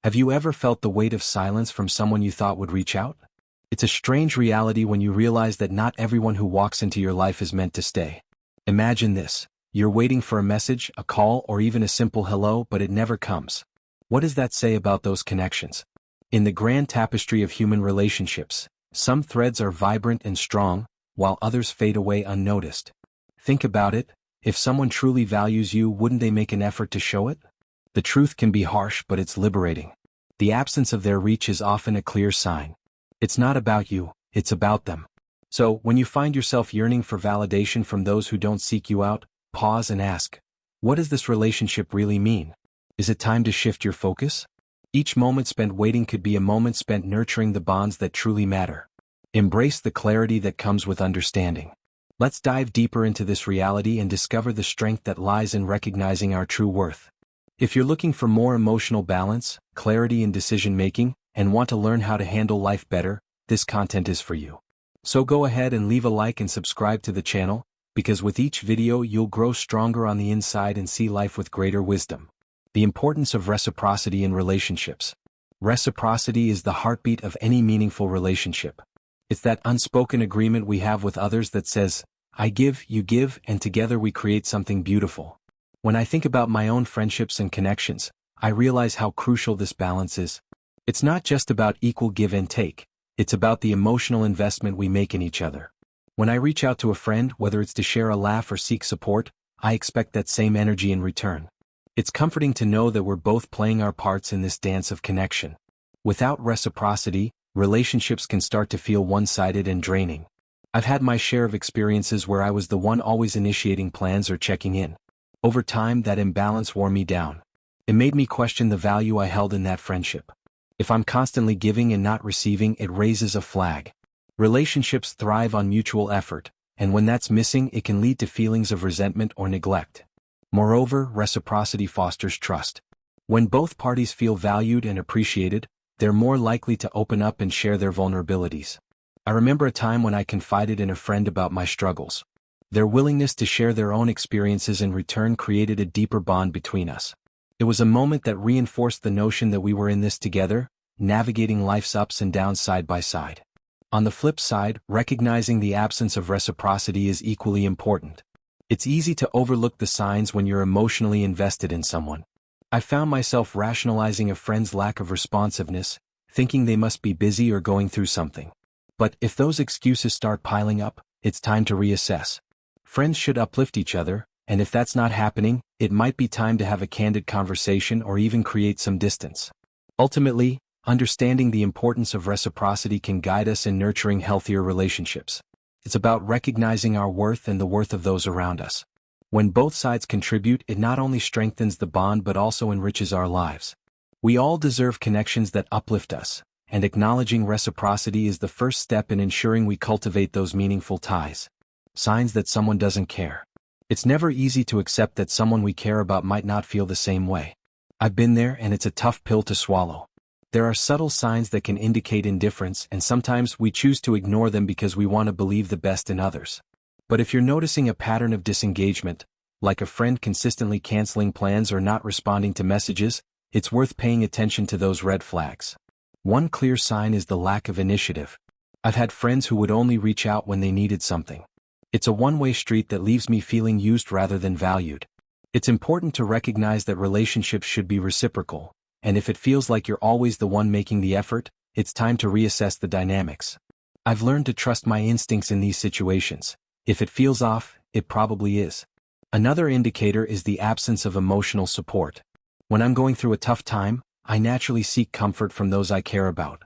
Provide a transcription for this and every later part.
Have you ever felt the weight of silence from someone you thought would reach out? It's a strange reality when you realize that not everyone who walks into your life is meant to stay. Imagine this. You're waiting for a message, a call, or even a simple hello, but it never comes. What does that say about those connections? In the grand tapestry of human relationships, some threads are vibrant and strong, while others fade away unnoticed. Think about it. If someone truly values you, wouldn't they make an effort to show it? The truth can be harsh, but it's liberating. The absence of their reach is often a clear sign. It's not about you, it's about them. So, when you find yourself yearning for validation from those who don't seek you out, pause and ask, what does this relationship really mean? Is it time to shift your focus? Each moment spent waiting could be a moment spent nurturing the bonds that truly matter. Embrace the clarity that comes with understanding. Let's dive deeper into this reality and discover the strength that lies in recognizing our true worth. If you're looking for more emotional balance, clarity in decision-making, and want to learn how to handle life better, this content is for you. So go ahead and leave a like and subscribe to the channel, because with each video you'll grow stronger on the inside and see life with greater wisdom. The importance of reciprocity in relationships. Reciprocity is the heartbeat of any meaningful relationship. It's that unspoken agreement we have with others that says, I give, you give, and together we create something beautiful. When I think about my own friendships and connections, I realize how crucial this balance is. It's not just about equal give and take, it's about the emotional investment we make in each other. When I reach out to a friend, whether it's to share a laugh or seek support, I expect that same energy in return. It's comforting to know that we're both playing our parts in this dance of connection. Without reciprocity, relationships can start to feel one-sided and draining. I've had my share of experiences where I was the one always initiating plans or checking in. Over time, that imbalance wore me down. It made me question the value I held in that friendship. If I'm constantly giving and not receiving, it raises a flag. Relationships thrive on mutual effort, and when that's missing, it can lead to feelings of resentment or neglect. Moreover, reciprocity fosters trust. When both parties feel valued and appreciated, they're more likely to open up and share their vulnerabilities. I remember a time when I confided in a friend about my struggles. Their willingness to share their own experiences in return created a deeper bond between us. It was a moment that reinforced the notion that we were in this together, navigating life's ups and downs side by side. On the flip side, recognizing the absence of reciprocity is equally important. It's easy to overlook the signs when you're emotionally invested in someone. I found myself rationalizing a friend's lack of responsiveness, thinking they must be busy or going through something. But if those excuses start piling up, it's time to reassess. Friends should uplift each other, and if that's not happening, it might be time to have a candid conversation or even create some distance. Ultimately, understanding the importance of reciprocity can guide us in nurturing healthier relationships. It's about recognizing our worth and the worth of those around us. When both sides contribute, it not only strengthens the bond but also enriches our lives. We all deserve connections that uplift us, and acknowledging reciprocity is the first step in ensuring we cultivate those meaningful ties. Signs that someone doesn't care. It's never easy to accept that someone we care about might not feel the same way. I've been there, and it's a tough pill to swallow. There are subtle signs that can indicate indifference, and sometimes we choose to ignore them because we want to believe the best in others. But if you're noticing a pattern of disengagement, like a friend consistently canceling plans or not responding to messages, it's worth paying attention to those red flags. One clear sign is the lack of initiative. I've had friends who would only reach out when they needed something. It's a one-way street that leaves me feeling used rather than valued. It's important to recognize that relationships should be reciprocal, and if it feels like you're always the one making the effort, it's time to reassess the dynamics. I've learned to trust my instincts in these situations. If it feels off, it probably is. Another indicator is the absence of emotional support. When I'm going through a tough time, I naturally seek comfort from those I care about.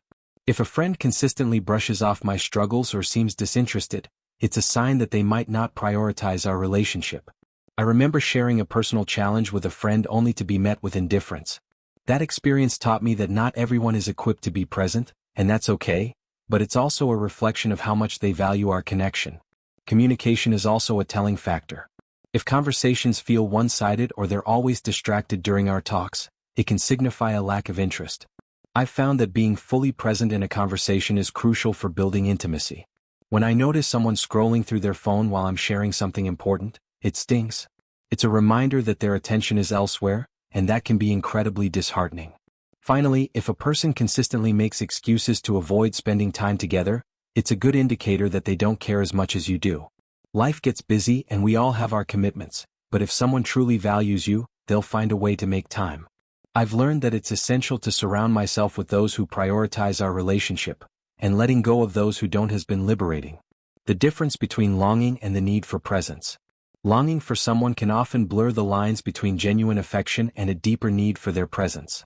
If a friend consistently brushes off my struggles or seems disinterested, it's a sign that they might not prioritize our relationship. I remember sharing a personal challenge with a friend only to be met with indifference. That experience taught me that not everyone is equipped to be present, and that's okay, but it's also a reflection of how much they value our connection. Communication is also a telling factor. If conversations feel one-sided or they're always distracted during our talks, it can signify a lack of interest. I've found that being fully present in a conversation is crucial for building intimacy. When I notice someone scrolling through their phone while I'm sharing something important, it stings. It's a reminder that their attention is elsewhere, and that can be incredibly disheartening. Finally, if a person consistently makes excuses to avoid spending time together, it's a good indicator that they don't care as much as you do. Life gets busy and we all have our commitments, but if someone truly values you, they'll find a way to make time. I've learned that it's essential to surround myself with those who prioritize our relationship, and letting go of those who don't has been liberating. The difference between longing and the need for presence. Longing for someone can often blur the lines between genuine affection and a deeper need for their presence.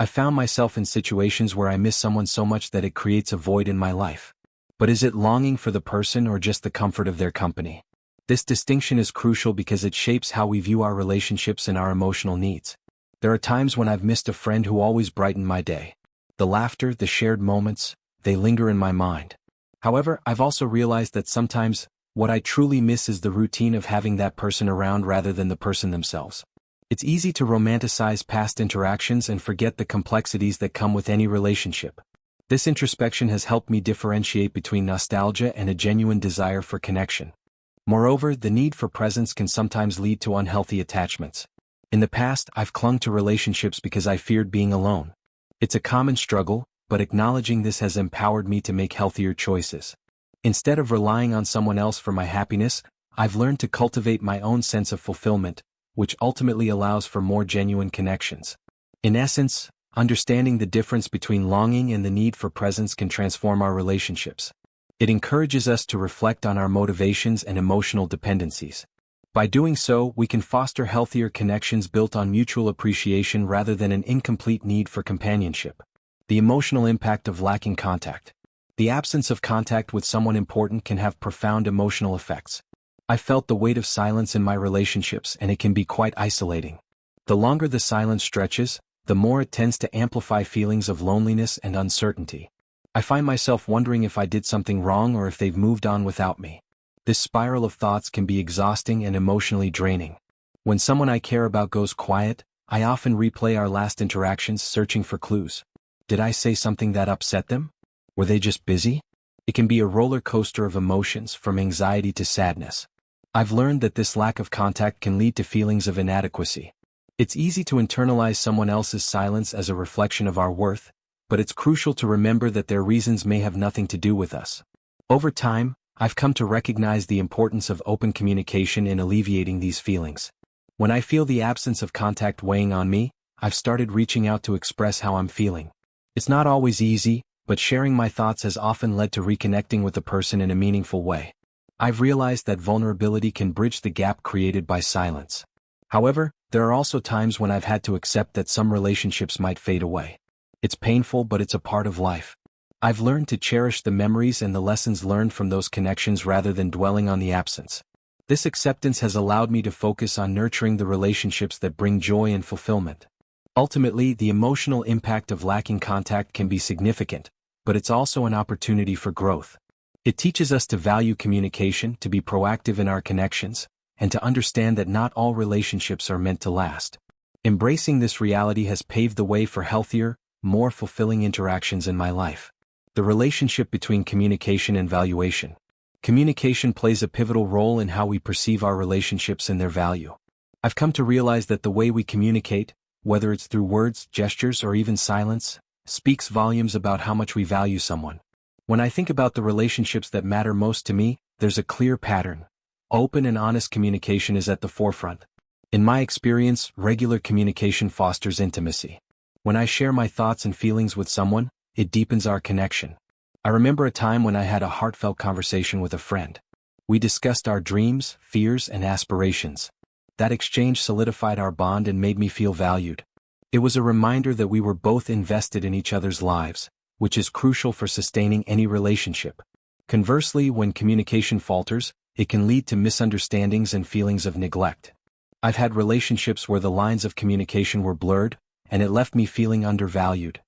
I found myself in situations where I miss someone so much that it creates a void in my life. But is it longing for the person or just the comfort of their company? This distinction is crucial because it shapes how we view our relationships and our emotional needs. There are times when I've missed a friend who always brightened my day. The laughter, the shared moments, they linger in my mind. However, I've also realized that sometimes, what I truly miss is the routine of having that person around rather than the person themselves. It's easy to romanticize past interactions and forget the complexities that come with any relationship. This introspection has helped me differentiate between nostalgia and a genuine desire for connection. Moreover, the need for presence can sometimes lead to unhealthy attachments. In the past, I've clung to relationships because I feared being alone. It's a common struggle, but acknowledging this has empowered me to make healthier choices. Instead of relying on someone else for my happiness, I've learned to cultivate my own sense of fulfillment, which ultimately allows for more genuine connections. In essence, understanding the difference between longing and the need for presence can transform our relationships. It encourages us to reflect on our motivations and emotional dependencies. By doing so, we can foster healthier connections built on mutual appreciation rather than an incomplete need for companionship. The emotional impact of lacking contact. The absence of contact with someone important can have profound emotional effects. I felt the weight of silence in my relationships, and it can be quite isolating. The longer the silence stretches, the more it tends to amplify feelings of loneliness and uncertainty. I find myself wondering if I did something wrong or if they've moved on without me. This spiral of thoughts can be exhausting and emotionally draining. When someone I care about goes quiet, I often replay our last interactions, searching for clues. Did I say something that upset them? Were they just busy? It can be a roller coaster of emotions, from anxiety to sadness. I've learned that this lack of contact can lead to feelings of inadequacy. It's easy to internalize someone else's silence as a reflection of our worth, but it's crucial to remember that their reasons may have nothing to do with us. Over time, I've come to recognize the importance of open communication in alleviating these feelings. When I feel the absence of contact weighing on me, I've started reaching out to express how I'm feeling. It's not always easy, but sharing my thoughts has often led to reconnecting with the person in a meaningful way. I've realized that vulnerability can bridge the gap created by silence. However, there are also times when I've had to accept that some relationships might fade away. It's painful, but it's a part of life. I've learned to cherish the memories and the lessons learned from those connections rather than dwelling on the absence. This acceptance has allowed me to focus on nurturing the relationships that bring joy and fulfillment. Ultimately, the emotional impact of lacking contact can be significant, but it's also an opportunity for growth. It teaches us to value communication, to be proactive in our connections, and to understand that not all relationships are meant to last. Embracing this reality has paved the way for healthier, more fulfilling interactions in my life. The relationship between communication and valuation. Communication plays a pivotal role in how we perceive our relationships and their value. I've come to realize that the way we communicate, whether it's through words, gestures, or even silence, speaks volumes about how much we value someone. When I think about the relationships that matter most to me, there's a clear pattern. Open and honest communication is at the forefront. In my experience, regular communication fosters intimacy. When I share my thoughts and feelings with someone, it deepens our connection. I remember a time when I had a heartfelt conversation with a friend. We discussed our dreams, fears, and aspirations. That exchange solidified our bond and made me feel valued. It was a reminder that we were both invested in each other's lives, which is crucial for sustaining any relationship. Conversely, when communication falters, it can lead to misunderstandings and feelings of neglect. I've had relationships where the lines of communication were blurred, and it left me feeling undervalued.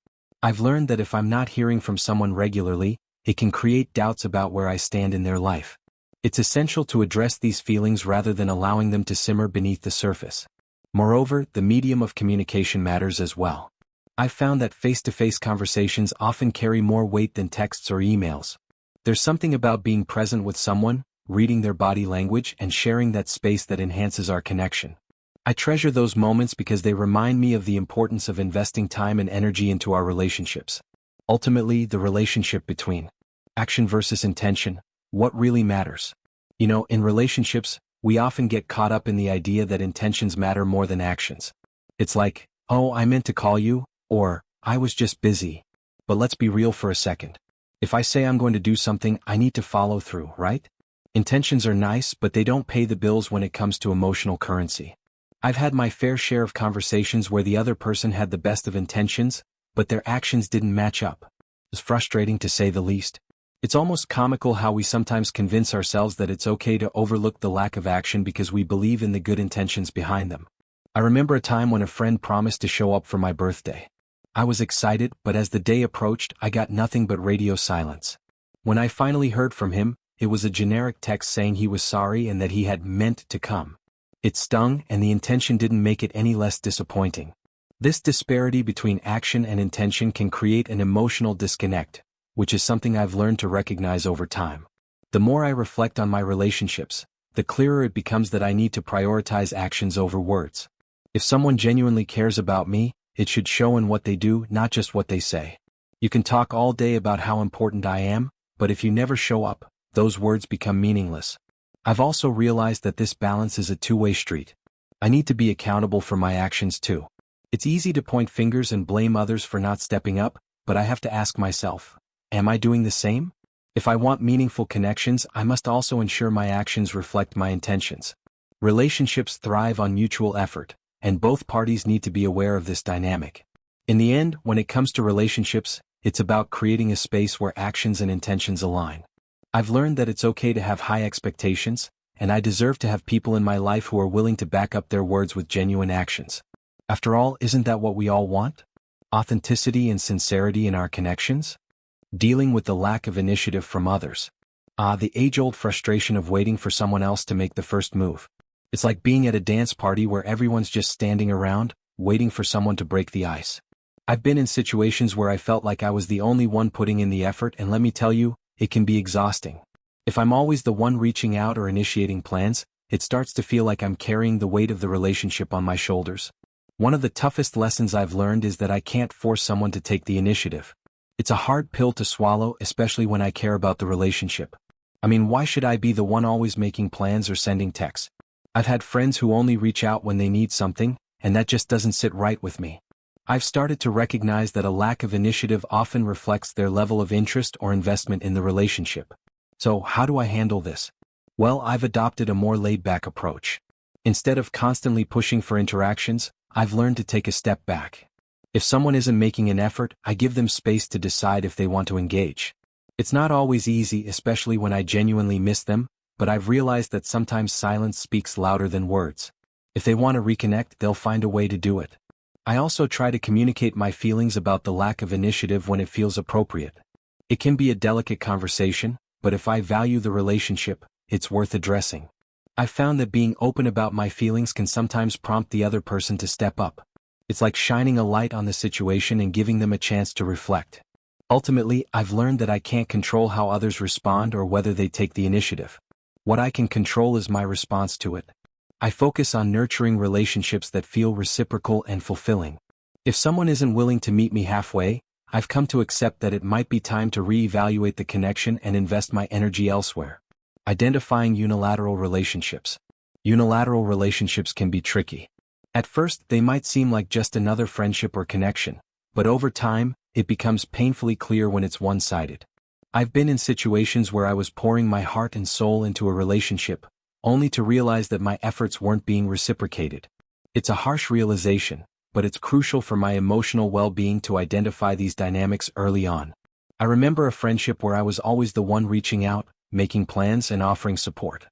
I've learned that if I'm not hearing from someone regularly, it can create doubts about where I stand in their life. It's essential to address these feelings rather than allowing them to simmer beneath the surface. Moreover, the medium of communication matters as well. I've found that face-to-face conversations often carry more weight than texts or emails. There's something about being present with someone, reading their body language, and sharing that space that enhances our connection. I treasure those moments because they remind me of the importance of investing time and energy into our relationships. Ultimately, the relationship between action versus intention, what really matters. You know, in relationships, we often get caught up in the idea that intentions matter more than actions. It's like, oh, I meant to call you, or, I was just busy. But let's be real for a second. If I say I'm going to do something, I need to follow through, right? Intentions are nice, but they don't pay the bills when it comes to emotional currency. I've had my fair share of conversations where the other person had the best of intentions, but their actions didn't match up. It's frustrating to say the least. It's almost comical how we sometimes convince ourselves that it's okay to overlook the lack of action because we believe in the good intentions behind them. I remember a time when a friend promised to show up for my birthday. I was excited, but as the day approached, I got nothing but radio silence. When I finally heard from him, it was a generic text saying he was sorry and that he had meant to come. It stung, and the intention didn't make it any less disappointing. This disparity between action and intention can create an emotional disconnect, which is something I've learned to recognize over time. The more I reflect on my relationships, the clearer it becomes that I need to prioritize actions over words. If someone genuinely cares about me, it should show in what they do, not just what they say. You can talk all day about how important I am, but if you never show up, those words become meaningless. I've also realized that this balance is a two-way street. I need to be accountable for my actions too. It's easy to point fingers and blame others for not stepping up, but I have to ask myself, am I doing the same? If I want meaningful connections, I must also ensure my actions reflect my intentions. Relationships thrive on mutual effort, and both parties need to be aware of this dynamic. In the end, when it comes to relationships, it's about creating a space where actions and intentions align. I've learned that it's okay to have high expectations, and I deserve to have people in my life who are willing to back up their words with genuine actions. After all, isn't that what we all want? Authenticity and sincerity in our connections? Dealing with the lack of initiative from others. The age-old frustration of waiting for someone else to make the first move. It's like being at a dance party where everyone's just standing around, waiting for someone to break the ice. I've been in situations where I felt like I was the only one putting in the effort, and let me tell you, it can be exhausting. If I'm always the one reaching out or initiating plans, it starts to feel like I'm carrying the weight of the relationship on my shoulders. One of the toughest lessons I've learned is that I can't force someone to take the initiative. It's a hard pill to swallow, especially when I care about the relationship. I mean, why should I be the one always making plans or sending texts? I've had friends who only reach out when they need something, and that just doesn't sit right with me. I've started to recognize that a lack of initiative often reflects their level of interest or investment in the relationship. So, how do I handle this? Well, I've adopted a more laid-back approach. Instead of constantly pushing for interactions, I've learned to take a step back. If someone isn't making an effort, I give them space to decide if they want to engage. It's not always easy, especially when I genuinely miss them, but I've realized that sometimes silence speaks louder than words. If they want to reconnect, they'll find a way to do it. I also try to communicate my feelings about the lack of initiative when it feels appropriate. It can be a delicate conversation, but if I value the relationship, it's worth addressing. I've found that being open about my feelings can sometimes prompt the other person to step up. It's like shining a light on the situation and giving them a chance to reflect. Ultimately, I've learned that I can't control how others respond or whether they take the initiative. What I can control is my response to it. I focus on nurturing relationships that feel reciprocal and fulfilling. If someone isn't willing to meet me halfway, I've come to accept that it might be time to reevaluate the connection and invest my energy elsewhere. Identifying unilateral relationships. Unilateral relationships can be tricky. At first, they might seem like just another friendship or connection, but over time, it becomes painfully clear when it's one-sided. I've been in situations where I was pouring my heart and soul into a relationship, only to realize that my efforts weren't being reciprocated. It's a harsh realization, but it's crucial for my emotional well-being to identify these dynamics early on. I remember a friendship where I was always the one reaching out, making plans and offering support.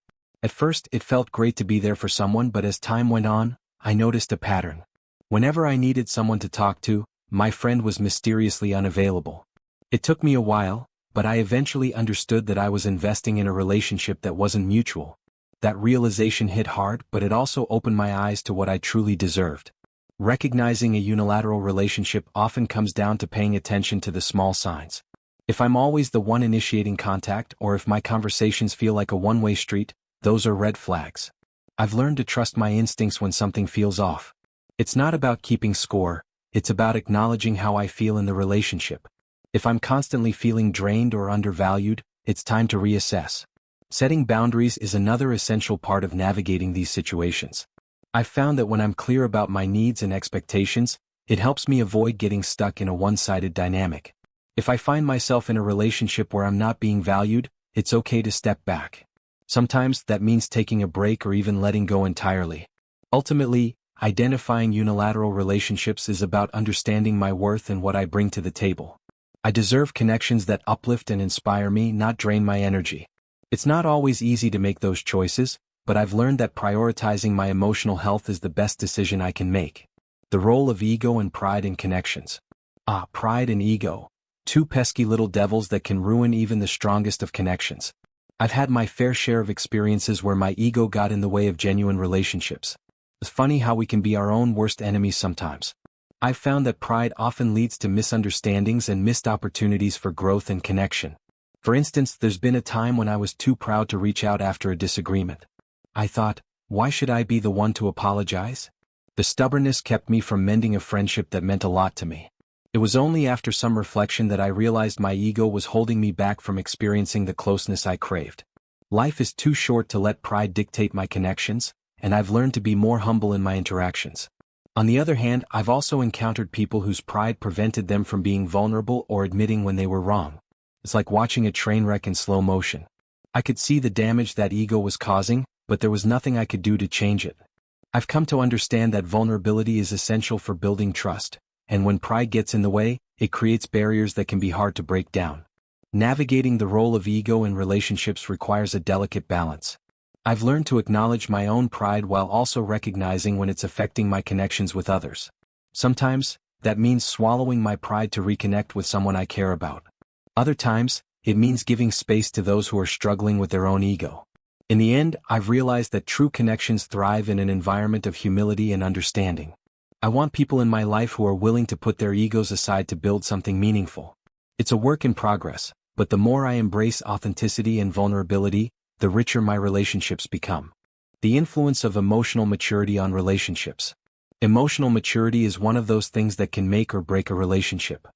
At first, it felt great to be there for someone, but as time went on, I noticed a pattern. Whenever I needed someone to talk to, my friend was mysteriously unavailable. It took me a while, but I eventually understood that I was investing in a relationship that wasn't mutual. That realization hit hard, but it also opened my eyes to what I truly deserved. Recognizing a unilateral relationship often comes down to paying attention to the small signs. If I'm always the one initiating contact, or if my conversations feel like a one-way street, those are red flags. I've learned to trust my instincts when something feels off. It's not about keeping score, it's about acknowledging how I feel in the relationship. If I'm constantly feeling drained or undervalued, it's time to reassess. Setting boundaries is another essential part of navigating these situations. I've found that when I'm clear about my needs and expectations, it helps me avoid getting stuck in a one-sided dynamic. If I find myself in a relationship where I'm not being valued, it's okay to step back. Sometimes that means taking a break or even letting go entirely. Ultimately, identifying unilateral relationships is about understanding my worth and what I bring to the table. I deserve connections that uplift and inspire me, not drain my energy. It's not always easy to make those choices, but I've learned that prioritizing my emotional health is the best decision I can make. The role of ego and pride in connections. Pride and ego. Two pesky little devils that can ruin even the strongest of connections. I've had my fair share of experiences where my ego got in the way of genuine relationships. It's funny how we can be our own worst enemies sometimes. I've found that pride often leads to misunderstandings and missed opportunities for growth and connection. For instance, there's been a time when I was too proud to reach out after a disagreement. I thought, why should I be the one to apologize? The stubbornness kept me from mending a friendship that meant a lot to me. It was only after some reflection that I realized my ego was holding me back from experiencing the closeness I craved. Life is too short to let pride dictate my connections, and I've learned to be more humble in my interactions. On the other hand, I've also encountered people whose pride prevented them from being vulnerable or admitting when they were wrong. It's like watching a train wreck in slow motion. I could see the damage that ego was causing, but there was nothing I could do to change it. I've come to understand that vulnerability is essential for building trust, and when pride gets in the way, it creates barriers that can be hard to break down. Navigating the role of ego in relationships requires a delicate balance. I've learned to acknowledge my own pride while also recognizing when it's affecting my connections with others. Sometimes, that means swallowing my pride to reconnect with someone I care about. Other times, it means giving space to those who are struggling with their own ego. In the end, I've realized that true connections thrive in an environment of humility and understanding. I want people in my life who are willing to put their egos aside to build something meaningful. It's a work in progress, but the more I embrace authenticity and vulnerability, the richer my relationships become. The influence of emotional maturity on relationships. Emotional maturity is one of those things that can make or break a relationship.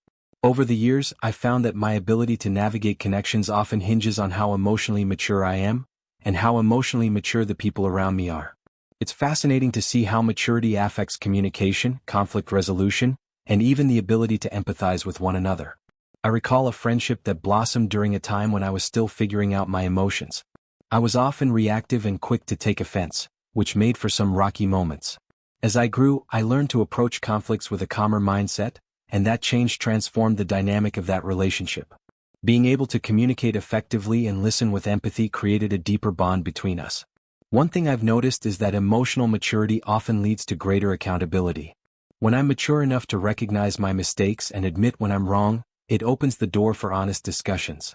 Over the years, I've found that my ability to navigate connections often hinges on how emotionally mature I am, and how emotionally mature the people around me are. It's fascinating to see how maturity affects communication, conflict resolution, and even the ability to empathize with one another. I recall a friendship that blossomed during a time when I was still figuring out my emotions. I was often reactive and quick to take offense, which made for some rocky moments. As I grew, I learned to approach conflicts with a calmer mindset, and that change transformed the dynamic of that relationship. Being able to communicate effectively and listen with empathy created a deeper bond between us. One thing I've noticed is that emotional maturity often leads to greater accountability. When I'm mature enough to recognize my mistakes and admit when I'm wrong, it opens the door for honest discussions.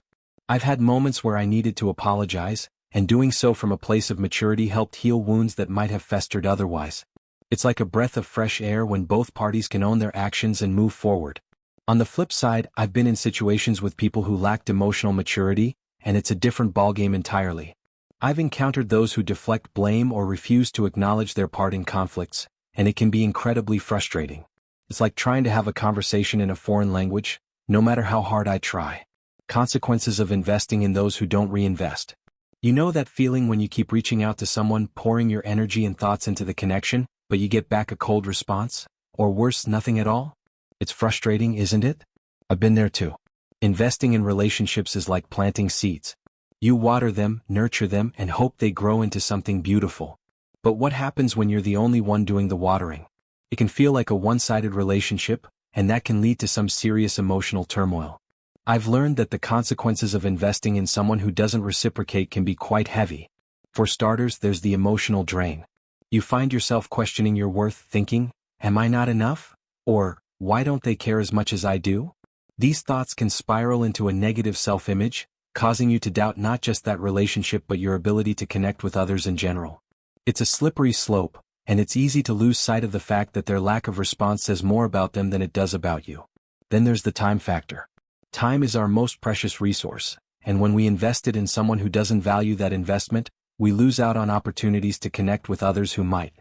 I've had moments where I needed to apologize, and doing so from a place of maturity helped heal wounds that might have festered otherwise. It's like a breath of fresh air when both parties can own their actions and move forward. On the flip side, I've been in situations with people who lacked emotional maturity, and it's a different ballgame entirely. I've encountered those who deflect blame or refuse to acknowledge their part in conflicts, and it can be incredibly frustrating. It's like trying to have a conversation in a foreign language, no matter how hard I try. Consequences of investing in those who don't reinvest. You know that feeling when you keep reaching out to someone, pouring your energy and thoughts into the connection, but you get back a cold response? Or worse, nothing at all? It's frustrating, isn't it? I've been there too. Investing in relationships is like planting seeds. You water them, nurture them, and hope they grow into something beautiful. But what happens when you're the only one doing the watering? It can feel like a one-sided relationship, and that can lead to some serious emotional turmoil. I've learned that the consequences of investing in someone who doesn't reciprocate can be quite heavy. For starters, there's the emotional drain. You find yourself questioning your worth, thinking, am I not enough? Or, why don't they care as much as I do? These thoughts can spiral into a negative self-image, causing you to doubt not just that relationship but your ability to connect with others in general. It's a slippery slope, and it's easy to lose sight of the fact that their lack of response says more about them than it does about you. Then there's the time factor. Time is our most precious resource, and when we invest it in someone who doesn't value that investment, we lose out on opportunities to connect with others who might.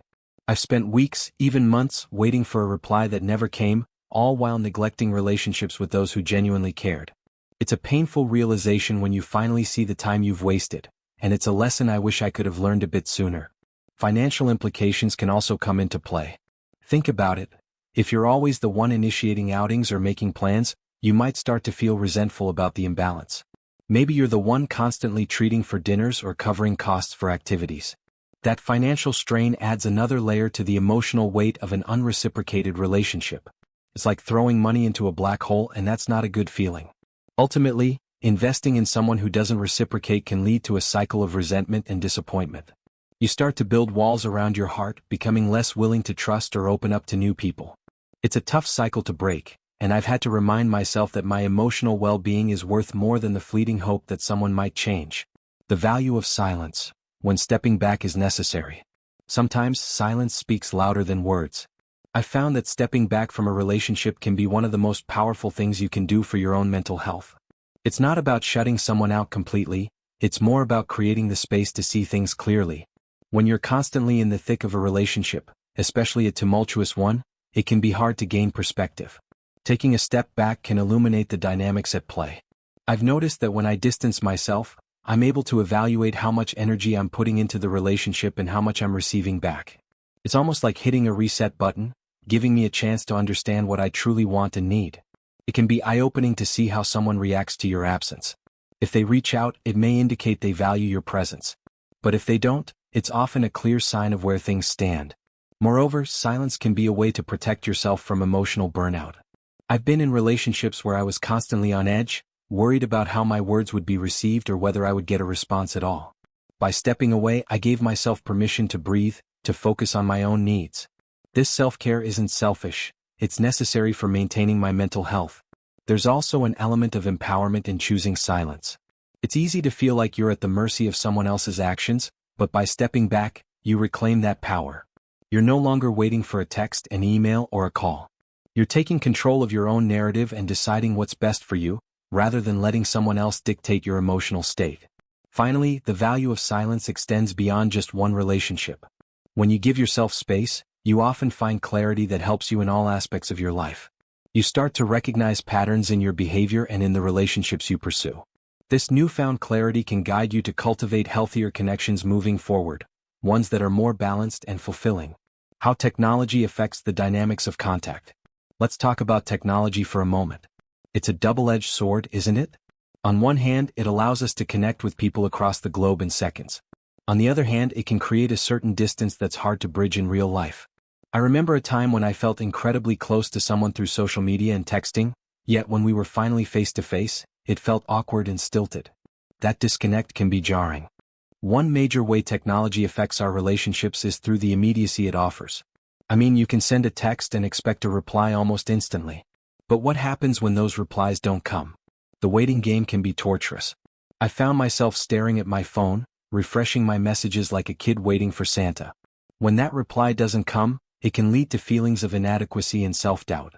I've spent weeks, even months, waiting for a reply that never came, all while neglecting relationships with those who genuinely cared. It's a painful realization when you finally see the time you've wasted, and it's a lesson I wish I could have learned a bit sooner. Financial implications can also come into play. Think about it. If you're always the one initiating outings or making plans, you might start to feel resentful about the imbalance. Maybe you're the one constantly treating for dinners or covering costs for activities. That financial strain adds another layer to the emotional weight of an unreciprocated relationship. It's like throwing money into a black hole, and that's not a good feeling. Ultimately, investing in someone who doesn't reciprocate can lead to a cycle of resentment and disappointment. You start to build walls around your heart, becoming less willing to trust or open up to new people. It's a tough cycle to break, and I've had to remind myself that my emotional well-being is worth more than the fleeting hope that someone might change. The value of silence, when stepping back is necessary. Sometimes silence speaks louder than words. I've found that stepping back from a relationship can be one of the most powerful things you can do for your own mental health. It's not about shutting someone out completely, it's more about creating the space to see things clearly. When you're constantly in the thick of a relationship, especially a tumultuous one, it can be hard to gain perspective. Taking a step back can illuminate the dynamics at play. I've noticed that when I distance myself, I'm able to evaluate how much energy I'm putting into the relationship and how much I'm receiving back. It's almost like hitting a reset button, giving me a chance to understand what I truly want and need. It can be eye-opening to see how someone reacts to your absence. If they reach out, it may indicate they value your presence. But if they don't, it's often a clear sign of where things stand. Moreover, silence can be a way to protect yourself from emotional burnout. I've been in relationships where I was constantly on edge, worried about how my words would be received or whether I would get a response at all. By stepping away, I gave myself permission to breathe, to focus on my own needs. This self-care isn't selfish, it's necessary for maintaining my mental health. There's also an element of empowerment in choosing silence. It's easy to feel like you're at the mercy of someone else's actions, but by stepping back, you reclaim that power. You're no longer waiting for a text, an email, or a call. You're taking control of your own narrative and deciding what's best for you, rather than letting someone else dictate your emotional state. Finally, the value of silence extends beyond just one relationship. When you give yourself space, you often find clarity that helps you in all aspects of your life. You start to recognize patterns in your behavior and in the relationships you pursue. This newfound clarity can guide you to cultivate healthier connections moving forward, ones that are more balanced and fulfilling. How technology affects the dynamics of contact. Let's talk about technology for a moment. It's a double-edged sword, isn't it? On one hand, it allows us to connect with people across the globe in seconds. On the other hand, it can create a certain distance that's hard to bridge in real life. I remember a time when I felt incredibly close to someone through social media and texting, yet when we were finally face-to-face, it felt awkward and stilted. That disconnect can be jarring. One major way technology affects our relationships is through the immediacy it offers. I mean, you can send a text and expect a reply almost instantly. But what happens when those replies don't come? The waiting game can be torturous. I found myself staring at my phone, refreshing my messages like a kid waiting for Santa. When that reply doesn't come, it can lead to feelings of inadequacy and self-doubt.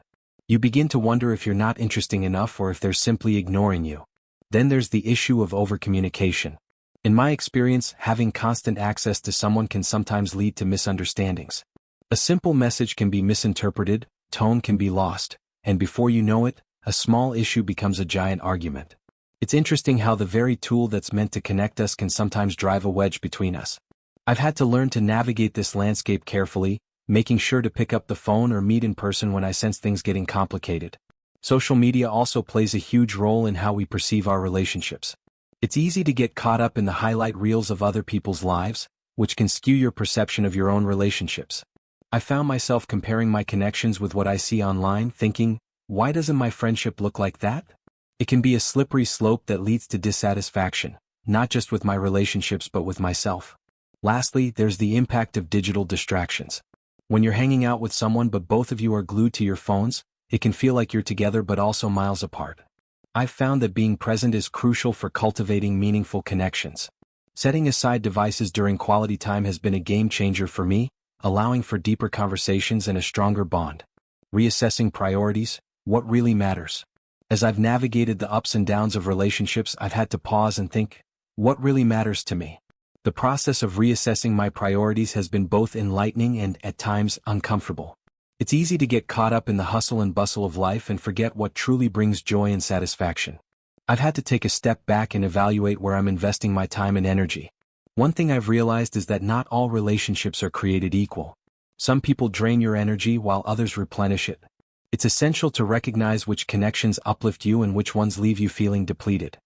You begin to wonder if you're not interesting enough or if they're simply ignoring you. Then there's the issue of overcommunication. In my experience, having constant access to someone can sometimes lead to misunderstandings. A simple message can be misinterpreted, tone can be lost, and before you know it, a small issue becomes a giant argument. It's interesting how the very tool that's meant to connect us can sometimes drive a wedge between us. I've had to learn to navigate this landscape carefully, making sure to pick up the phone or meet in person when I sense things getting complicated. Social media also plays a huge role in how we perceive our relationships. It's easy to get caught up in the highlight reels of other people's lives, which can skew your perception of your own relationships. I found myself comparing my connections with what I see online, thinking, why doesn't my friendship look like that? It can be a slippery slope that leads to dissatisfaction, not just with my relationships but with myself. Lastly, there's the impact of digital distractions. When you're hanging out with someone but both of you are glued to your phones, it can feel like you're together but also miles apart. I've found that being present is crucial for cultivating meaningful connections. Setting aside devices during quality time has been a game changer for me, allowing for deeper conversations and a stronger bond. Reassessing priorities, what really matters. As I've navigated the ups and downs of relationships, I've had to pause and think, what really matters to me? The process of reassessing my priorities has been both enlightening and, at times, uncomfortable. It's easy to get caught up in the hustle and bustle of life and forget what truly brings joy and satisfaction. I've had to take a step back and evaluate where I'm investing my time and energy. One thing I've realized is that not all relationships are created equal. Some people drain your energy while others replenish it. It's essential to recognize which connections uplift you and which ones leave you feeling depleted.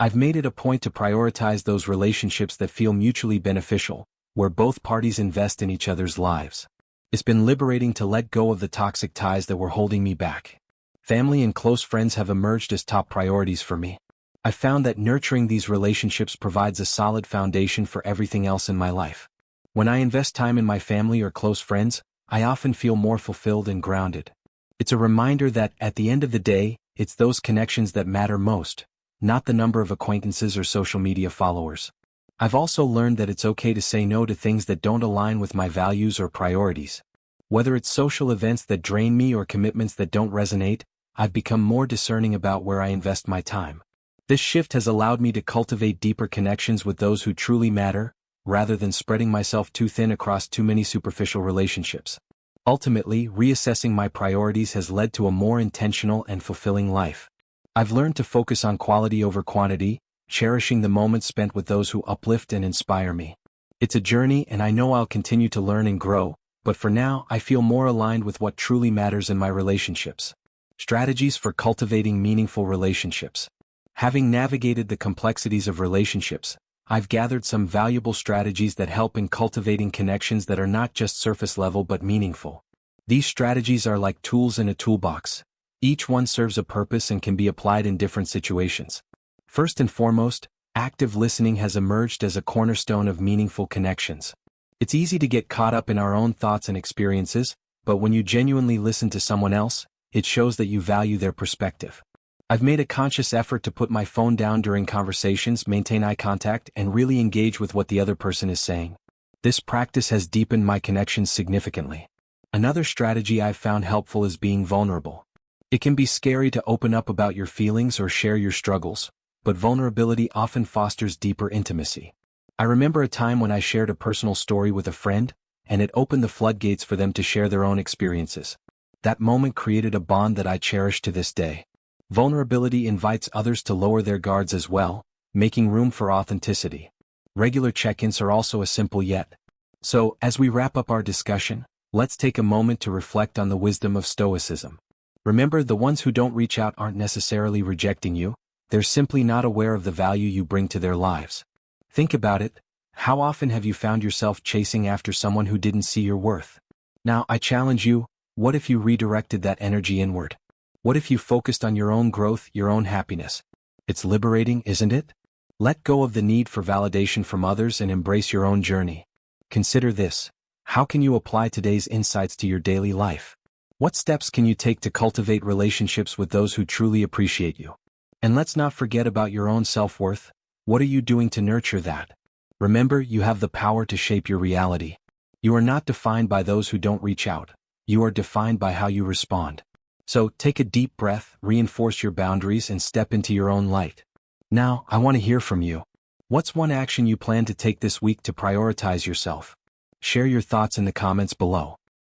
I've made it a point to prioritize those relationships that feel mutually beneficial, where both parties invest in each other's lives. It's been liberating to let go of the toxic ties that were holding me back. Family and close friends have emerged as top priorities for me. I've found that nurturing these relationships provides a solid foundation for everything else in my life. When I invest time in my family or close friends, I often feel more fulfilled and grounded. It's a reminder that, at the end of the day, it's those connections that matter most, not the number of acquaintances or social media followers. I've also learned that it's okay to say no to things that don't align with my values or priorities. Whether it's social events that drain me or commitments that don't resonate, I've become more discerning about where I invest my time. This shift has allowed me to cultivate deeper connections with those who truly matter, rather than spreading myself too thin across too many superficial relationships. Ultimately, reassessing my priorities has led to a more intentional and fulfilling life. I've learned to focus on quality over quantity, cherishing the moments spent with those who uplift and inspire me. It's a journey, and I know I'll continue to learn and grow, but for now I feel more aligned with what truly matters in my relationships. Strategies for cultivating meaningful relationships. Having navigated the complexities of relationships, I've gathered some valuable strategies that help in cultivating connections that are not just surface level but meaningful. These strategies are like tools in a toolbox. Each one serves a purpose and can be applied in different situations. First and foremost, active listening has emerged as a cornerstone of meaningful connections. It's easy to get caught up in our own thoughts and experiences, but when you genuinely listen to someone else, it shows that you value their perspective. I've made a conscious effort to put my phone down during conversations, maintain eye contact, and really engage with what the other person is saying. This practice has deepened my connections significantly. Another strategy I've found helpful is being vulnerable. It can be scary to open up about your feelings or share your struggles, but vulnerability often fosters deeper intimacy. I remember a time when I shared a personal story with a friend, and it opened the floodgates for them to share their own experiences. That moment created a bond that I cherish to this day. Vulnerability invites others to lower their guards as well, making room for authenticity. Regular check-ins are also a simple yet. So, as we wrap up our discussion, let's take a moment to reflect on the wisdom of Stoicism. Remember, the ones who don't reach out aren't necessarily rejecting you, they're simply not aware of the value you bring to their lives. Think about it. How often have you found yourself chasing after someone who didn't see your worth? Now, I challenge you, what if you redirected that energy inward? What if you focused on your own growth, your own happiness? It's liberating, isn't it? Let go of the need for validation from others and embrace your own journey. Consider this. How can you apply today's insights to your daily life? What steps can you take to cultivate relationships with those who truly appreciate you? And let's not forget about your own self-worth. What are you doing to nurture that? Remember, you have the power to shape your reality. You are not defined by those who don't reach out. You are defined by how you respond. So, take a deep breath, reinforce your boundaries, and step into your own light. Now, I want to hear from you. What's one action you plan to take this week to prioritize yourself? Share your thoughts in the comments below.